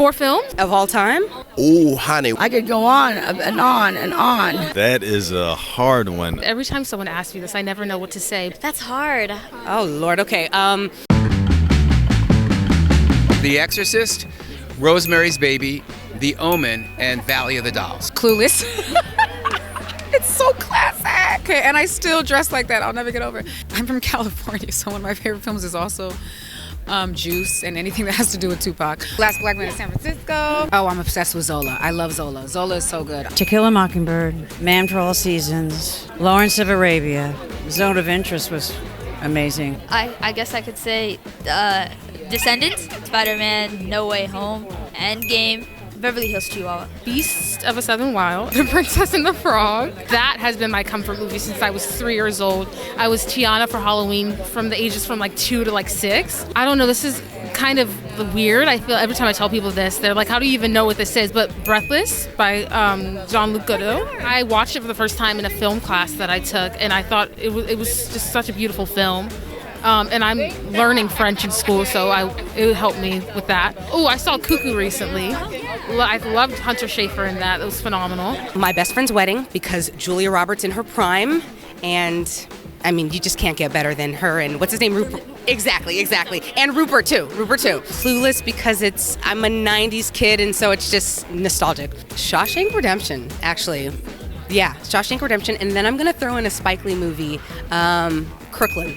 4 films? Of all time? Ooh, honey. I could go on and on and on. That is a hard one. Every time someone asks me this, I never know what to say. That's hard. Oh, Lord. Okay. The Exorcist, Rosemary's Baby, The Omen, and Valley of the Dolls. Clueless. It's so classic. Okay, and I still dress like that. I'll never get over it. I'm from California, so one of my favorite films is also Juice and anything that has to do with Tupac. Last Black Man in San Francisco. Oh, I'm obsessed with Zola. I love Zola. Zola is so good. To Kill a Mockingbird, Man for All Seasons, Lawrence of Arabia. Zone of Interest was amazing. I guess I could say Descendants, Spider-Man, No Way Home, Endgame, Beverly Hills Chihuahua. Beast of a Southern Wild, The Princess and the Frog. That has been my comfort movie since I was 3 years old. I was Tiana for Halloween from the ages from 2 to 6. I don't know, this is kind of weird. I feel every time I tell people this, they're like, how do you even know what this is? But Breathless by Jean-Luc Godot. I watched it for the first time in a film class that I took, and I thought it was just such a beautiful film. And I'm learning French in school, so it helped me with that. Oh, I saw Cuckoo recently. I loved Hunter Schafer in that. It was phenomenal. My Best Friend's Wedding, because Julia Roberts in her prime, and I mean, you just can't get better than her. And what's his name? Rupert. Exactly. And Rupert too. Clueless, because I'm a 90s kid, and so it's just nostalgic. Shawshank Redemption, actually. Yeah, Shawshank Redemption. And then I'm going to throw in a Spike Lee movie, Crooklyn.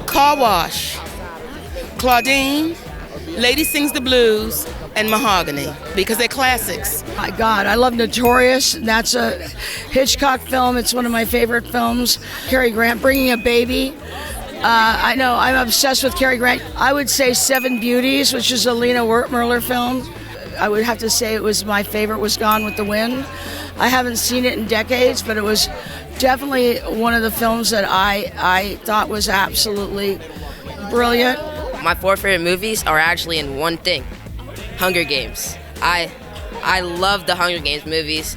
Car Wash, Claudine, Lady Sings the Blues, and Mahogany, because they're classics. My God, I love Notorious. That's a Hitchcock film. It's one of my favorite films. Cary Grant, Bringing a Baby. I know, I'm obsessed with Cary Grant. I would say Seven Beauties, which is a Lena Wertmuller film. I would have to say it was my favorite, was Gone with the Wind. I haven't seen it in decades, but it was definitely one of the films that I thought was absolutely brilliant. My 4 favorite movies are actually in one thing: Hunger Games. I love the Hunger Games movies.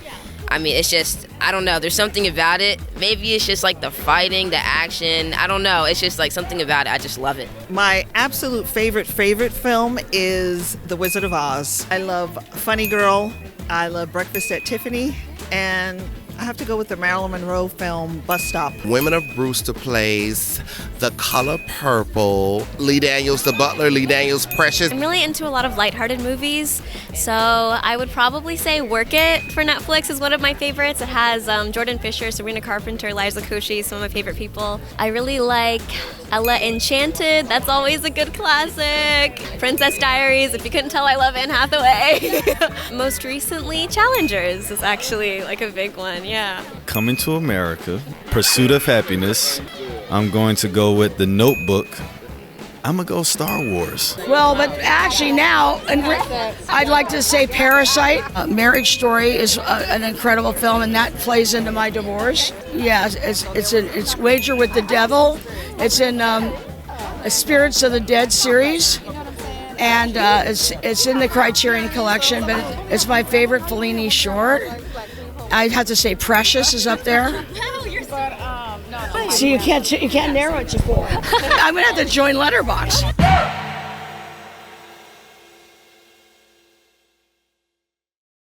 I mean, it's just, I don't know, there's something about it. Maybe it's just the fighting, the action. I don't know. It's just something about it. I just love it. My absolute favorite film is The Wizard of Oz. I love Funny Girl. I love Breakfast at Tiffany. And I have to go with the Marilyn Monroe film, Bus Stop. Women of Brewster plays The Color Purple. Lee Daniels, The Butler. Lee Daniels, Precious. I'm really into a lot of lighthearted movies, so I would probably say Work It for Netflix is one of my favorites. It has Jordan Fisher, Sabrina Carpenter, Liza Koshy, some of my favorite people. I really like Ella Enchanted. That's always a good classic. Princess Diaries. If you couldn't tell, I love Anne Hathaway. Most recently, Challengers is actually a big one. Yeah. Coming to America, Pursuit of Happiness. I'm going to go with The Notebook. I'm going to go Star Wars. Well, but actually now, I'd like to say Parasite. Marriage Story is an incredible film, and that plays into my divorce. Yeah, it's Wager with the Devil. It's in Spirits of the Dead series. And it's in the Criterion Collection, but it's my favorite Fellini short. I'd have to say Precious is up there. So you can't narrow it to 4. I'm gonna have to join Letterboxd.